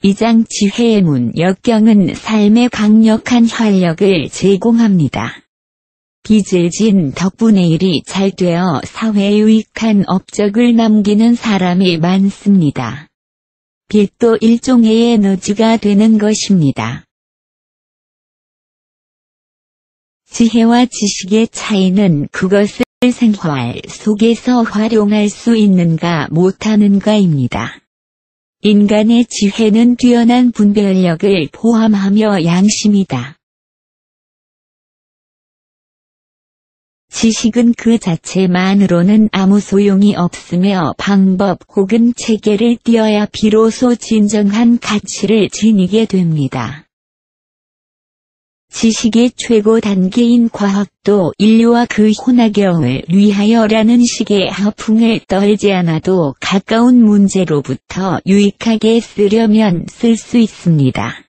이장 지혜의 문 역경은 삶의 강력한 활력을 제공합니다. 빚을 진 덕분에 일이 잘 되어 사회에 유익한 업적을 남기는 사람이 많습니다. 빚도 일종의 에너지가 되는 것입니다. 지혜와 지식의 차이는 그것을 생활 속에서 활용할 수 있는가 못하는가입니다. 인간의 지혜는 뛰어난 분별력을 포함하며 양심이다. 지식은 그 자체만으로는 아무 소용이 없으며 방법 혹은 체계를 띄어야 비로소 진정한 가치를 지니게 됩니다. 지식의 최고 단계인 과학도 인류와 그 혼합을 위하여라는 식의 허풍을 떨지 않아도 가까운 문제로부터 유익하게 쓰려면 쓸 수 있습니다.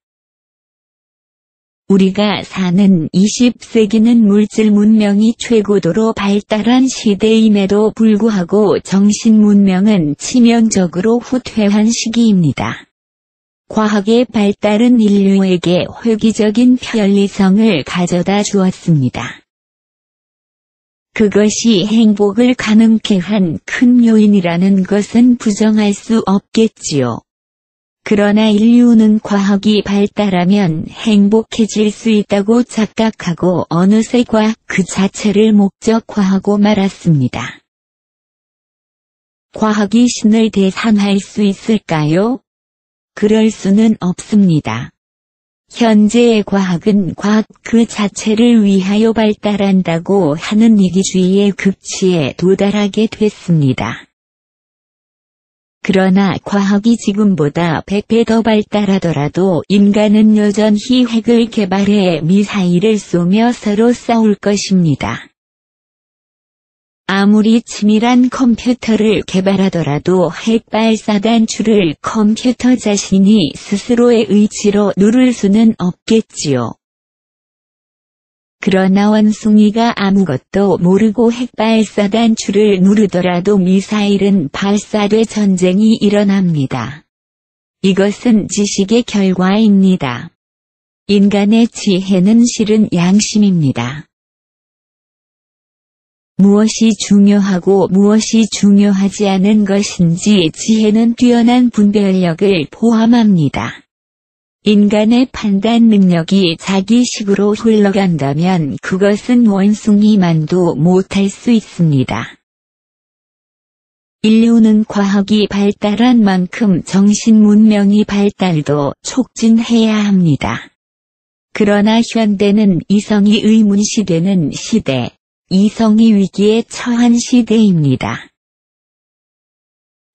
우리가 사는 20세기는 물질 문명이 최고도로 발달한 시대임에도 불구하고 정신 문명은 치명적으로 후퇴한 시기입니다. 과학의 발달은 인류에게 획기적인 편리성을 가져다 주었습니다. 그것이 행복을 가능케 한 큰 요인이라는 것은 부정할 수 없겠지요. 그러나 인류는 과학이 발달하면 행복해질 수 있다고 착각하고 어느새 과학 그 자체를 목적화하고 말았습니다. 과학이 신을 대상할 수 있을까요? 그럴 수는 없습니다. 현재의 과학은 과학 그 자체를 위하여 발달한다고 하는 이기주의의 극치에 도달하게 됐습니다. 그러나 과학이 지금보다 100배 더 발달하더라도 인간은 여전히 핵을 개발해 미사일을 쏘며 서로 싸울 것입니다. 아무리 치밀한 컴퓨터를 개발하더라도 핵 발사 단추를 컴퓨터 자신이 스스로의 의지로 누를 수는 없겠지요. 그러나 원숭이가 아무것도 모르고 핵 발사 단추를 누르더라도 미사일은 발사돼 전쟁이 일어납니다. 이것은 지식의 결과입니다. 인간의 지혜는 실은 양심입니다. 무엇이 중요하고 무엇이 중요하지 않은 것인지 지혜는 뛰어난 분별력을 포함합니다. 인간의 판단 능력이 자기식으로 흘러간다면 그것은 원숭이만도 못할 수 있습니다. 인류는 과학이 발달한 만큼 정신문명이 발달도 촉진해야 합니다. 그러나 현대는 이성이 의문시되는 시대, 이성이 위기에 처한 시대입니다.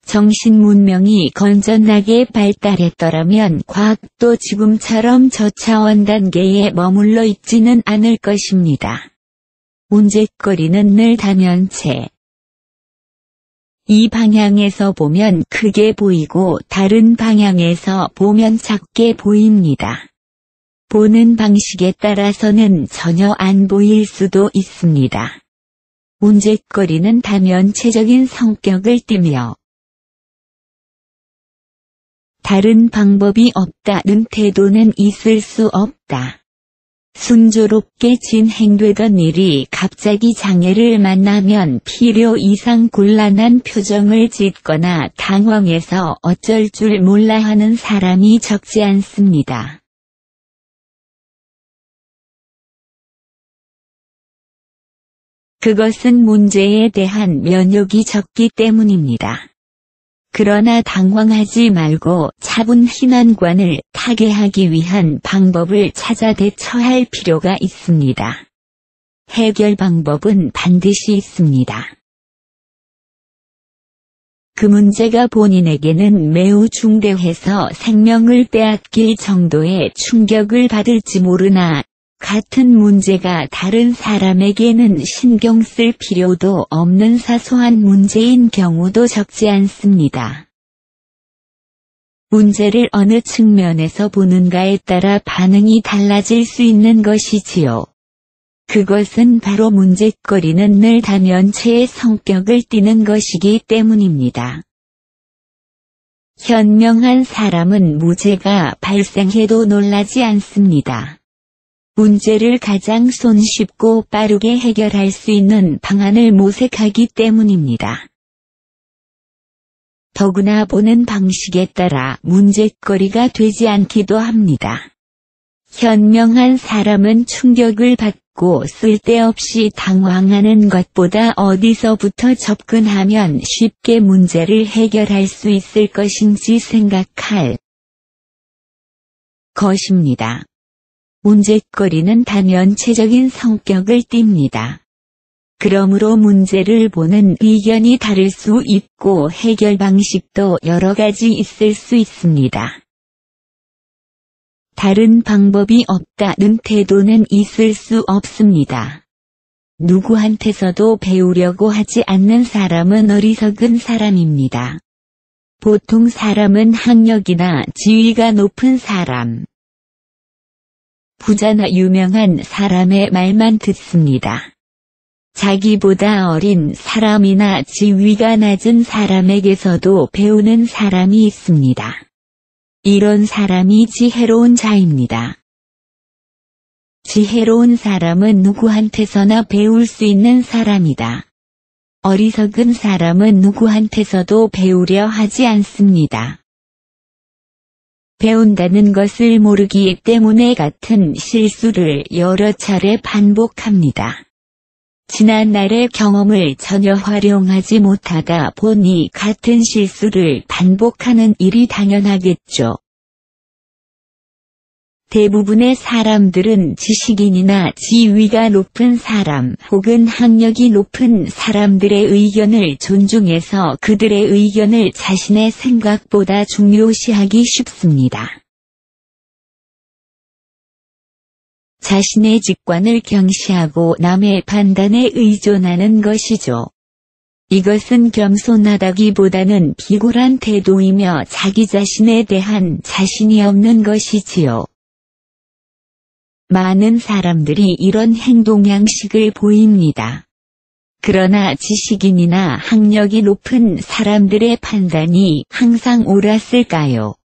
정신문명이 건전하게 발달했더라면 과학도 지금처럼 저차원 단계에 머물러 있지는 않을 것입니다. 문제거리는 늘 다면체. 이 방향에서 보면 크게 보이고 다른 방향에서 보면 작게 보입니다. 보는 방식에 따라서는 전혀 안 보일 수도 있습니다. 문제거리는 다면체적인 성격을 띠며 다른 방법이 없다는 태도는 있을 수 없다. 순조롭게 진행되던 일이 갑자기 장애를 만나면 필요 이상 곤란한 표정을 짓거나 당황해서 어쩔 줄 몰라 하는 사람이 적지 않습니다. 그것은 문제에 대한 면역이 적기 때문입니다. 그러나 당황하지 말고 차분히 난관을 타개하기 위한 방법을 찾아 대처할 필요가 있습니다. 해결 방법은 반드시 있습니다. 그 문제가 본인에게는 매우 중대해서 생명을 빼앗길 정도의 충격을 받을지 모르나 같은 문제가 다른 사람에게는 신경 쓸 필요도 없는 사소한 문제인 경우도 적지 않습니다. 문제를 어느 측면에서 보는가에 따라 반응이 달라질 수 있는 것이지요. 그것은 바로 문제거리는 늘 다면체의 성격을 띠는 것이기 때문입니다. 현명한 사람은 무죄가 발생해도 놀라지 않습니다. 문제를 가장 손쉽고 빠르게 해결할 수 있는 방안을 모색하기 때문입니다. 더구나 보는 방식에 따라 문제거리가 되지 않기도 합니다. 현명한 사람은 충격을 받고 쓸데없이 당황하는 것보다 어디서부터 접근하면 쉽게 문제를 해결할 수 있을 것인지 생각할 것입니다. 문제거리는 다면체적인 성격을 띱니다. 그러므로 문제를 보는 의견이 다를 수 있고 해결 방식도 여러 가지 있을 수 있습니다. 다른 방법이 없다는 태도는 있을 수 없습니다. 누구한테서도 배우려고 하지 않는 사람은 어리석은 사람입니다. 보통 사람은 학력이나 지위가 높은 사람, 부자나 유명한 사람의 말만 듣습니다. 자기보다 어린 사람이나 지위가 낮은 사람에게서도 배우는 사람이 있습니다. 이런 사람이 지혜로운 자입니다. 지혜로운 사람은 누구한테서나 배울 수 있는 사람이다. 어리석은 사람은 누구한테서도 배우려 하지 않습니다. 배운다는 것을 모르기 때문에 같은 실수를 여러 차례 반복합니다. 지난날의 경험을 전혀 활용하지 못하다 보니 같은 실수를 반복하는 일이 당연하겠죠. 대부분의 사람들은 지식인이나 지위가 높은 사람 혹은 학력이 높은 사람들의 의견을 존중해서 그들의 의견을 자신의 생각보다 중요시하기 쉽습니다. 자신의 직관을 경시하고 남의 판단에 의존하는 것이죠. 이것은 겸손하다기보다는 비굴한 태도이며 자기 자신에 대한 자신이 없는 것이지요. 많은 사람들이 이런 행동 양식을 보입니다. 그러나 지식인이나 학력이 높은 사람들의 판단이 항상 옳았을까요?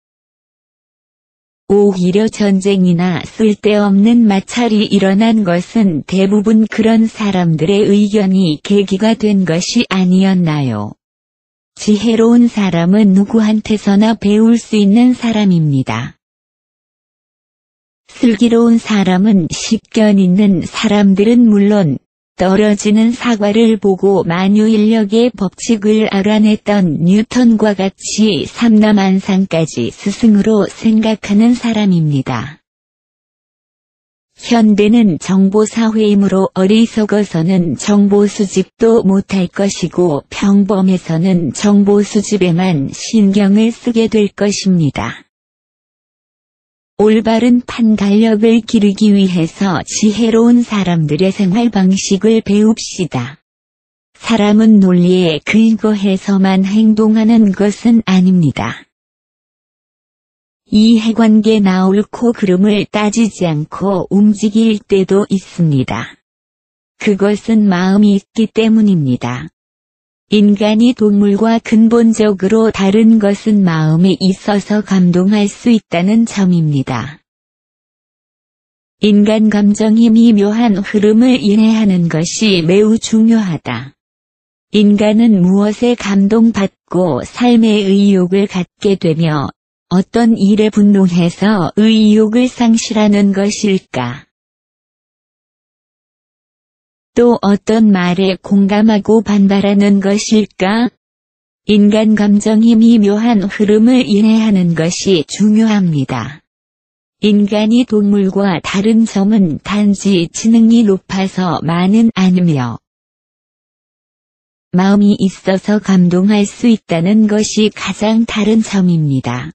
오히려 전쟁이나 쓸데없는 마찰이 일어난 것은 대부분 그런 사람들의 의견이 계기가 된 것이 아니었나요? 지혜로운 사람은 누구한테서나 배울 수 있는 사람입니다. 슬기로운 사람은 식견 있는 사람들은 물론 떨어지는 사과를 보고 만유인력의 법칙을 알아냈던 뉴턴과 같이 삼라만상까지 스승으로 생각하는 사람입니다. 현대는 정보사회이므로 어리석어서는 정보수집도 못할 것이고 평범해서는 정보수집에만 신경을 쓰게 될 것입니다. 올바른 판단력을 기르기 위해서 지혜로운 사람들의 생활 방식을 배웁시다. 사람은 논리에 근거해서만 행동하는 것은 아닙니다. 이해관계나 옳고 그름을 따지지 않고 움직일 때도 있습니다. 그것은 마음이 있기 때문입니다. 인간이 동물과 근본적으로 다른 것은 마음이 있어서 감동할 수 있다는 점입니다. 인간 감정이 미묘한 흐름을 이해하는 것이 매우 중요하다. 인간은 무엇에 감동받고 삶의 의욕을 갖게 되며 어떤 일에 분노해서 의욕을 상실하는 것일까? 또 어떤 말에 공감하고 반발하는 것일까? 인간 감정이 미묘한 흐름을 이해하는 것이 중요합니다. 인간이 동물과 다른 점은 단지 지능이 높아서 많은 아니며 마음이 있어서 감동할 수 있다는 것이 가장 다른 점입니다.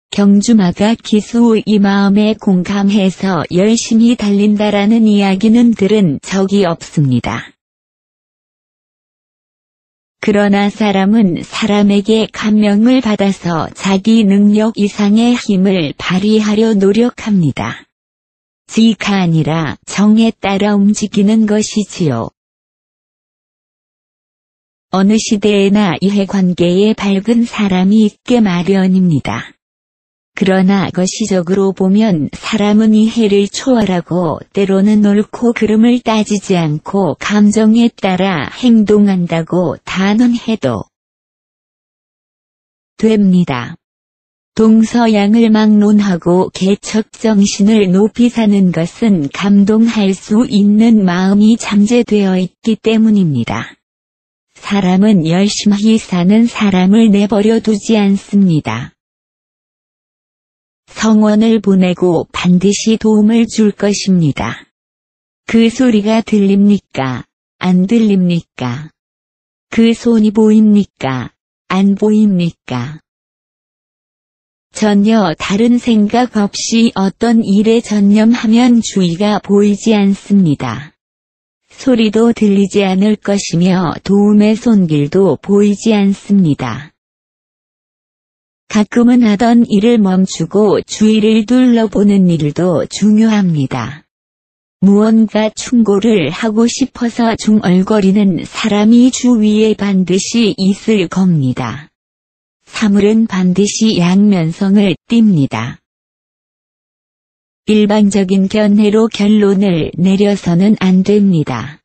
경주마가 기수의 마음에 공감해서 열심히 달린다라는 이야기는 들은 적이 없습니다. 그러나 사람은 사람에게 감명을 받아서 자기 능력 이상의 힘을 발휘하려 노력합니다. 지가 아니라 정에 따라 움직이는 것이지요. 어느 시대에나 이해관계에 밝은 사람이 있게 마련입니다. 그러나 거시적으로 보면 사람은 이해를 초월하고 때로는 옳고 그름을 따지지 않고 감정에 따라 행동한다고 단언해도 됩니다. 동서양을 막론하고 개척정신을 높이 사는 것은 감동할 수 있는 마음이 잠재되어 있기 때문입니다. 사람은 열심히 사는 사람을 내버려 두지 않습니다. 성원을 보내고 반드시 도움을 줄 것입니다. 그 소리가 들립니까? 안 들립니까? 그 손이 보입니까? 안 보입니까? 전혀 다른 생각 없이 어떤 일에 전념하면 주의가 보이지 않습니다. 소리도 들리지 않을 것이며 도움의 손길도 보이지 않습니다. 가끔은 하던 일을 멈추고 주위를 둘러보는 일도 중요합니다. 무언가 충고를 하고 싶어서 중얼거리는 사람이 주위에 반드시 있을 겁니다. 사물은 반드시 양면성을 띱니다. 일방적인 견해로 결론을 내려서는 안 됩니다.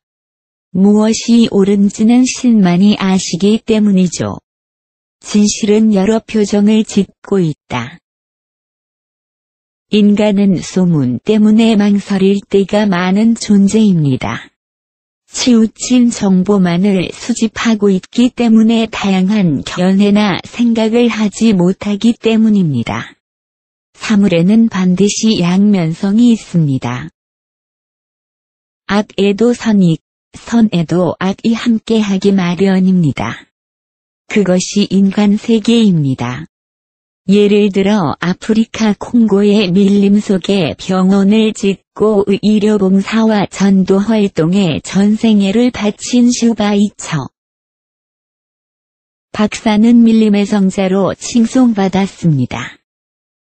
무엇이 옳은지는 신만이 아시기 때문이죠. 진실은 여러 표정을 짓고 있다. 인간은 소문 때문에 망설일 때가 많은 존재입니다. 치우친 정보만을 수집하고 있기 때문에 다양한 견해나 생각을 하지 못하기 때문입니다. 사물에는 반드시 양면성이 있습니다. 악에도 선이, 선에도 악이 함께하기 마련입니다. 그것이 인간 세계입니다. 예를 들어 아프리카 콩고의 밀림 속에 병원을 짓고 의료봉사와 전도활동에 전생애를 바친 슈바이처 박사는 밀림의 성자로 칭송받았습니다.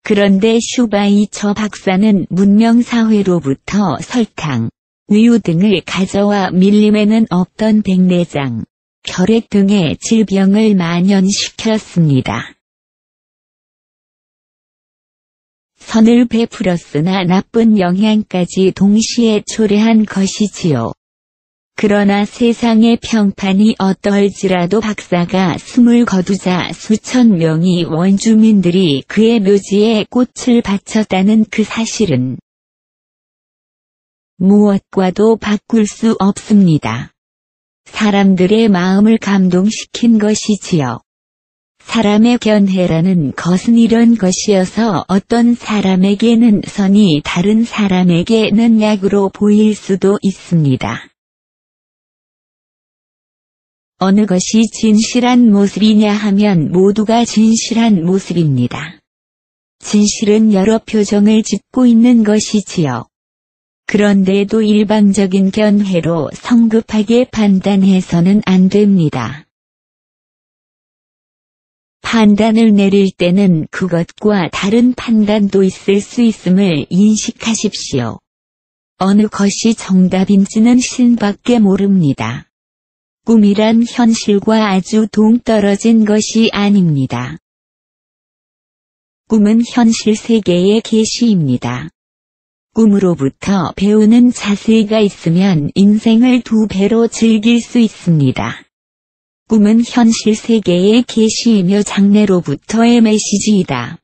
그런데 슈바이처 박사는 문명사회로부터 설탕, 우유 등을 가져와 밀림에는 없던 백내장, 혈액 등의 질병을 만연시켰습니다. 선을 베풀었으나 나쁜 영향까지 동시에 초래한 것이지요. 그러나 세상의 평판이 어떠할지라도 박사가 숨을 거두자 수천 명의 원주민들이 그의 묘지에 꽃을 바쳤다는 그 사실은 무엇과도 바꿀 수 없습니다. 사람들의 마음을 감동시킨 것이지요. 사람의 견해라는 것은 이런 것이어서 어떤 사람에게는 선이 다른 사람에게는 약으로 보일 수도 있습니다. 어느 것이 진실한 모습이냐 하면 모두가 진실한 모습입니다. 진실은 여러 표정을 짓고 있는 것이지요. 그런데도 일방적인 견해로 성급하게 판단해서는 안 됩니다. 판단을 내릴 때는 그것과 다른 판단도 있을 수 있음을 인식하십시오. 어느 것이 정답인지는 신밖에 모릅니다. 꿈이란 현실과 아주 동떨어진 것이 아닙니다. 꿈은 현실 세계의 계시입니다. 꿈으로부터 배우는 자세가 있으면 인생을 2배로 즐길 수 있습니다. 꿈은 현실 세계의 계시이며 장래로부터의 메시지이다.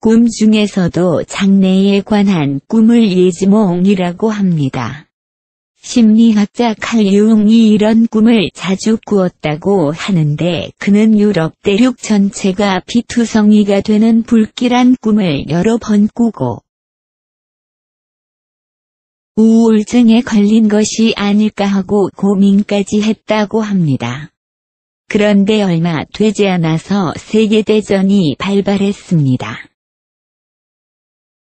꿈 중에서도 장래에 관한 꿈을 예지몽이라고 합니다. 심리학자 칼 융이 이런 꿈을 자주 꾸었다고 하는데 그는 유럽 대륙 전체가 피투성이가 되는 불길한 꿈을 여러 번 꾸고 우울증에 걸린 것이 아닐까 하고 고민까지 했다고 합니다. 그런데 얼마 되지 않아서 세계대전이 발발했습니다.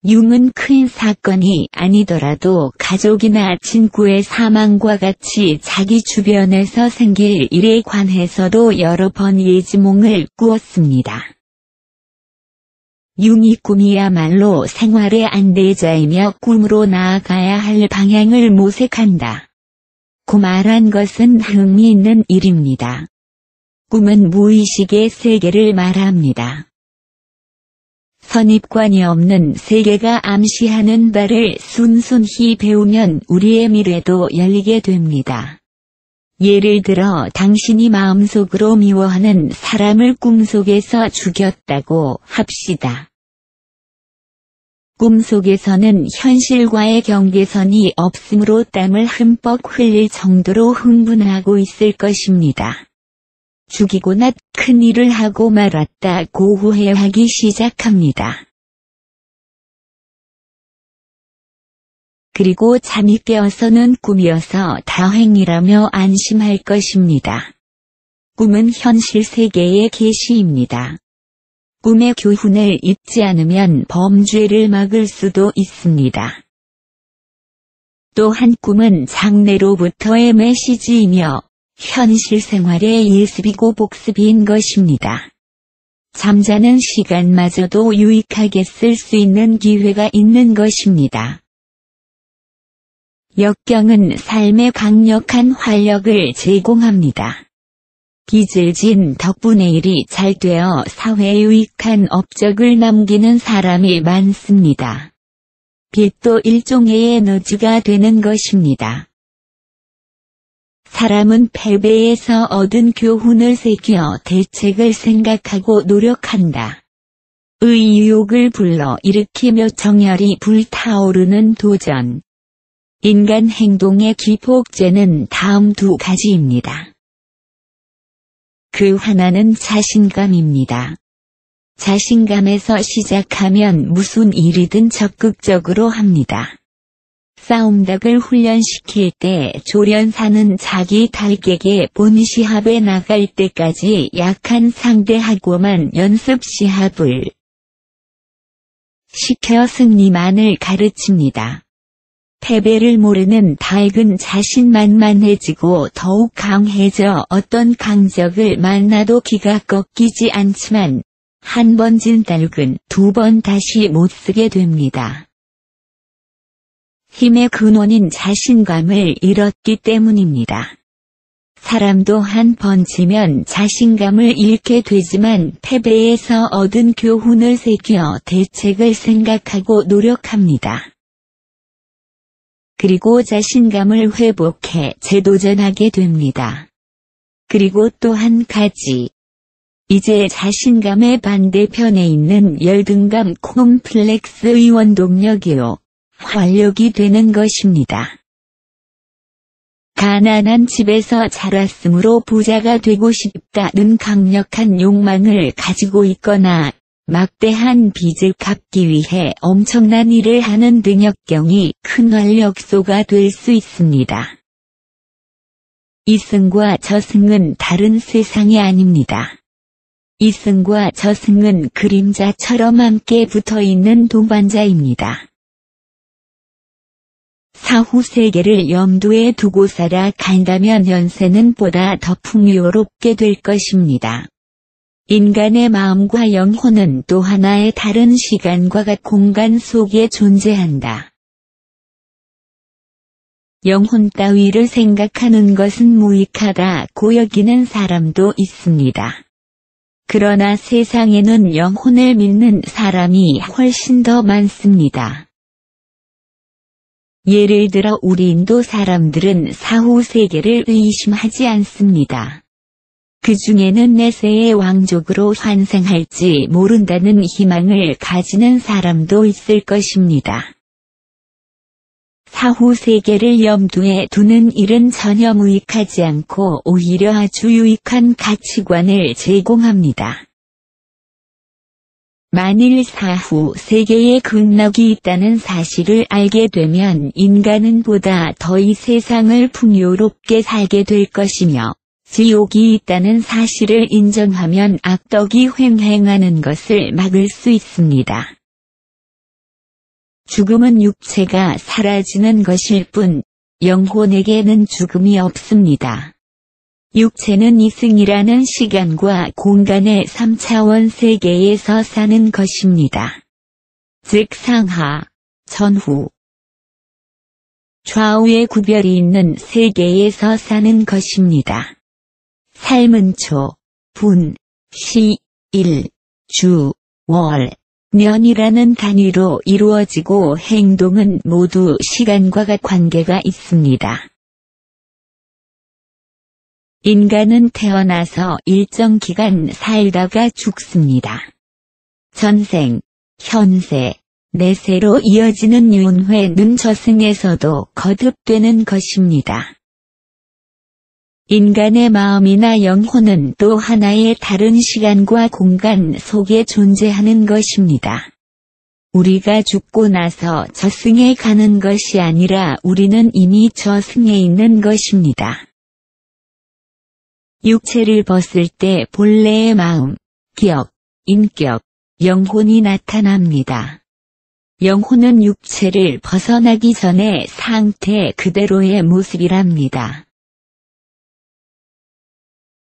융은 큰 사건이 아니더라도 가족이나 친구의 사망과 같이 자기 주변에서 생길 일에 관해서도 여러 번 예지몽을 꾸었습니다. 융이 꿈이야말로 생활의 안내자이며 꿈으로 나아가야 할 방향을 모색한다. 않고 말한 것은 흥미있는 일입니다. 꿈은 무의식의 세계를 말합니다. 선입관이 없는 세계가 암시하는 바를 순순히 배우면 우리의 미래도 열리게 됩니다. 예를 들어 당신이 마음속으로 미워하는 사람을 꿈속에서 죽였다고 합시다. 꿈속에서는 현실과의 경계선이 없으므로 땀을 흠뻑 흘릴 정도로 흥분하고 있을 것입니다. 죽이고 나 큰일을 하고 말았다고 후회하기 시작합니다. 그리고 잠이 깨어서는 꿈이어서 다행이라며 안심할 것입니다. 꿈은 현실 세계의 계시입니다. 꿈의 교훈을 잊지 않으면 범죄를 막을 수도 있습니다. 또한 꿈은 장래로부터의 메시지이며 현실 생활의 예습이고 복습인 것입니다. 잠자는 시간마저도 유익하게 쓸 수 있는 기회가 있는 것입니다. 역경은 삶에 강력한 활력을 제공합니다. 빚을 진 덕분에 일이 잘 되어 사회에 유익한 업적을 남기는 사람이 많습니다. 빚도 일종의 에너지가 되는 것입니다. 사람은 패배에서 얻은 교훈을 새겨 대책을 생각하고 노력한다. 의욕을 불러 일으키며 정열이 불타오르는 도전. 인간 행동의 기폭제는 다음 두 가지입니다. 그 하나는 자신감입니다. 자신감에서 시작하면 무슨 일이든 적극적으로 합니다. 싸움닭을 훈련시킬 때 조련사는 자기 닭에게 본 시합에 나갈 때까지 약한 상대하고만 연습 시합을 시켜 승리만을 가르칩니다. 패배를 모르는 닭은 자신만만해지고 더욱 강해져 어떤 강적을 만나도 기가 꺾이지 않지만 한 번 진 닭은 두 번 다시 못 쓰게 됩니다. 힘의 근원인 자신감을 잃었기 때문입니다. 사람도 한 번 지면 자신감을 잃게 되지만 패배에서 얻은 교훈을 새겨 대책을 생각하고 노력합니다. 그리고 자신감을 회복해 재도전하게 됩니다. 그리고 또 한 가지. 이제 자신감의 반대편에 있는 열등감 콤플렉스의 원동력이요. 활력이 되는 것입니다. 가난한 집에서 자랐으므로 부자가 되고 싶다는 강력한 욕망을 가지고 있거나 막대한 빚을 갚기 위해 엄청난 일을 하는 등역경이 큰 활력소가 될 수 있습니다. 이승과 저승은 다른 세상이 아닙니다. 이승과 저승은 그림자처럼 함께 붙어있는 동반자입니다. 사후 세계를 염두에 두고 살아간다면 현세는 보다 더 풍요롭게 될 것입니다. 인간의 마음과 영혼은 또 하나의 다른 시간과 공간 속에 존재한다. 영혼 따위를 생각하는 것은 무익하다고 여기는 사람도 있습니다. 그러나 세상에는 영혼을 믿는 사람이 훨씬 더 많습니다. 예를 들어 우리 인도 사람들은 사후 세계를 의심하지 않습니다. 그 중에는 내세의 왕족으로 환생할지 모른다는 희망을 가지는 사람도 있을 것입니다. 사후 세계를 염두에 두는 일은 전혀 무익하지 않고 오히려 아주 유익한 가치관을 제공합니다. 만일 사후 세계에 극락이 있다는 사실을 알게 되면 인간은 보다 더 이 세상을 풍요롭게 살게 될 것이며 지옥이 있다는 사실을 인정하면 악덕이 횡행하는 것을 막을 수 있습니다. 죽음은 육체가 사라지는 것일 뿐, 영혼에게는 죽음이 없습니다. 육체는 이승이라는 시간과 공간의 3차원 세계에서 사는 것입니다. 즉 상하, 전후. 좌우에 구별이 있는 세계에서 사는 것입니다. 삶은 초, 분, 시, 일, 주, 월, 년이라는 단위로 이루어지고 행동은 모두 시간과 관계가 있습니다. 인간은 태어나서 일정 기간 살다가 죽습니다. 전생, 현세, 내세로 이어지는 윤회는 저승에서도 거듭되는 것입니다. 인간의 마음이나 영혼은 또 하나의 다른 시간과 공간 속에 존재하는 것입니다. 우리가 죽고 나서 저승에 가는 것이 아니라 우리는 이미 저승에 있는 것입니다. 육체를 벗을 때 본래의 마음, 기억, 인격, 영혼이 나타납니다. 영혼은 육체를 벗어나기 전의 상태 그대로의 모습이랍니다.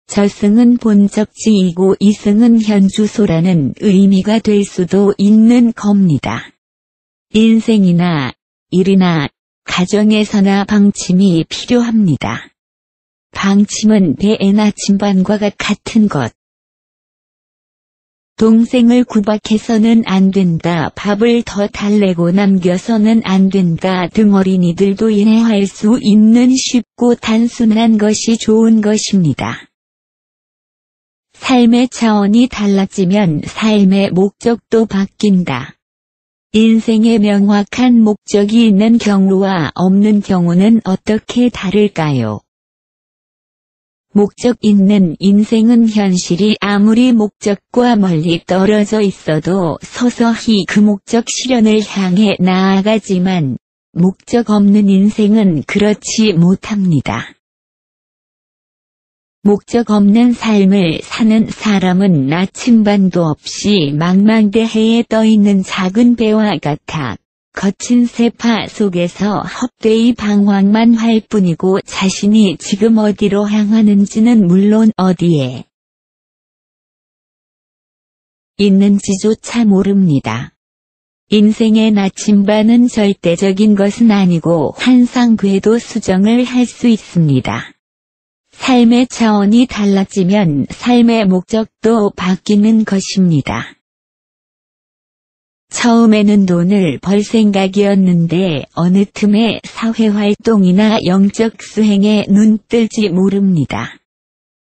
저승은 본적지이고 이승은 현주소라는 의미가 될 수도 있는 겁니다. 인생이나 일이나 가정에서나 방침이 필요합니다. 방침은 배의 나침반과 같은 것. 동생을 구박해서는 안 된다, 밥을 더 달래고 남겨서는 안 된다 등 어린이들도 이해할 수 있는 쉽고 단순한 것이 좋은 것입니다. 삶의 차원이 달라지면 삶의 목적도 바뀐다. 인생에 명확한 목적이 있는 경우와 없는 경우는 어떻게 다를까요? 목적 있는 인생은 현실이 아무리 목적과 멀리 떨어져 있어도 서서히 그 목적 실현을 향해 나아가지만, 목적 없는 인생은 그렇지 못합니다. 목적 없는 삶을 사는 사람은 나침반도 없이 망망대해에 떠있는 작은 배와 같아 거친 세파 속에서 헛되이 방황만 할 뿐이고 자신이 지금 어디로 향하는지는 물론 어디에 있는지조차 모릅니다. 인생의 나침반은 절대적인 것은 아니고 항상 궤도 수정을 할 수 있습니다. 삶의 차원이 달라지면 삶의 목적도 바뀌는 것입니다. 처음에는 돈을 벌 생각이었는데 어느 틈에 사회활동이나 영적 수행에 눈뜰지 모릅니다.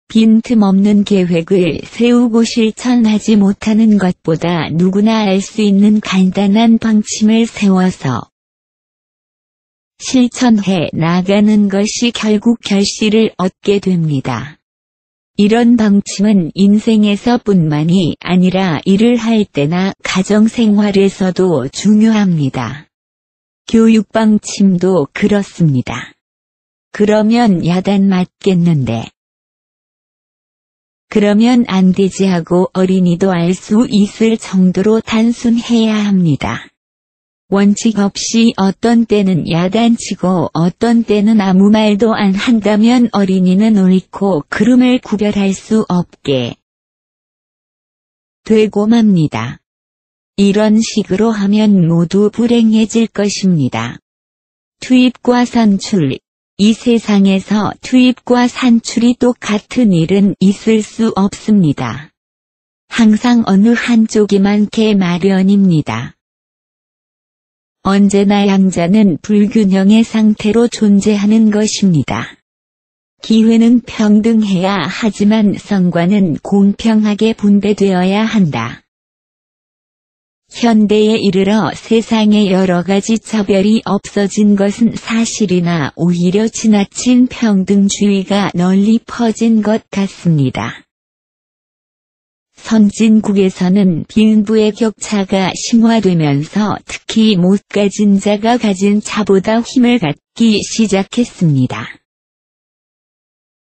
빈틈없는 계획을 세우고 실천하지 못하는 것보다 누구나 알 수 있는 간단한 방침을 세워서 실천해 나가는 것이 결국 결실을 얻게 됩니다. 이런 방침은 인생에서뿐만이 아니라 일을 할 때나 가정생활에서도 중요합니다. 교육 방침도 그렇습니다. 그러면 야단 맞겠는데. 그러면 안 되지 하고 어린이도 알 수 있을 정도로 단순해야 합니다. 원칙 없이 어떤 때는 야단치고 어떤 때는 아무 말도 안 한다면 어린이는 옳고 그름을 구별할 수 없게 되고 맙니다. 이런 식으로 하면 모두 불행해질 것입니다. 투입과 산출. 이 세상에서 투입과 산출이 똑같은 일은 있을 수 없습니다. 항상 어느 한쪽이 많게 마련입니다. 언제나 양자는 불균형의 상태로 존재하는 것입니다. 기회는 평등해야 하지만 성과는 공평하게 분배되어야 한다. 현대에 이르러 세상에 여러 가지 차별이 없어진 것은 사실이나 오히려 지나친 평등주의가 널리 퍼진 것 같습니다. 선진국에서는 빈부의 격차가 심화되면서 특히 못 가진 자가 가진 자보다 힘을 갖기 시작했습니다.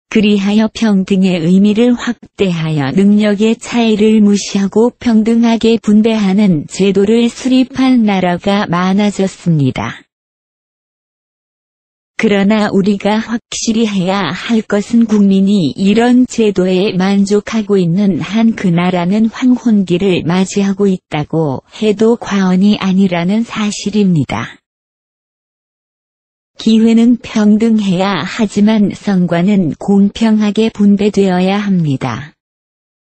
그리하여 평등의 의미를 확대하여 능력의 차이를 무시하고 평등하게 분배하는 제도를 수립한 나라가 많아졌습니다. 그러나 우리가 확실히 해야 할 것은 국민이 이런 제도에 만족하고 있는 한 그 나라는 황혼기를 맞이하고 있다고 해도 과언이 아니라는 사실입니다. 기회는 평등해야 하지만 성과는 공평하게 분배되어야 합니다.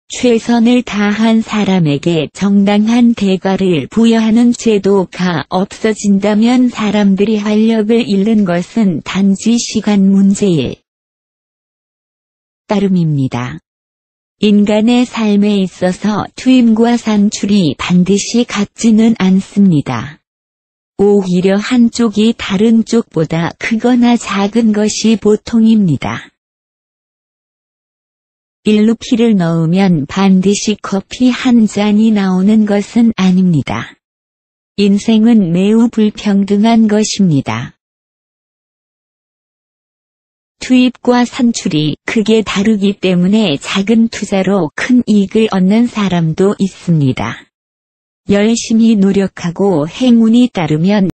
최선을 다한 사람에게 정당한 대가를 부여하는 제도가 없어진다면 사람들이 활력을 잃는 것은 단지 시간 문제일 따름입니다. 인간의 삶에 있어서 투입과 산출이 반드시 같지는 않습니다. 오히려 한쪽이 다른 쪽보다 크거나 작은 것이 보통입니다. 1루피를 넣으면 반드시 커피 한 잔이 나오는 것은 아닙니다. 인생은 매우 불평등한 것입니다. 투입과 산출이 크게 다르기 때문에 작은 투자로 큰 이익을 얻는 사람도 있습니다. 열심히 노력하고 행운이 따르면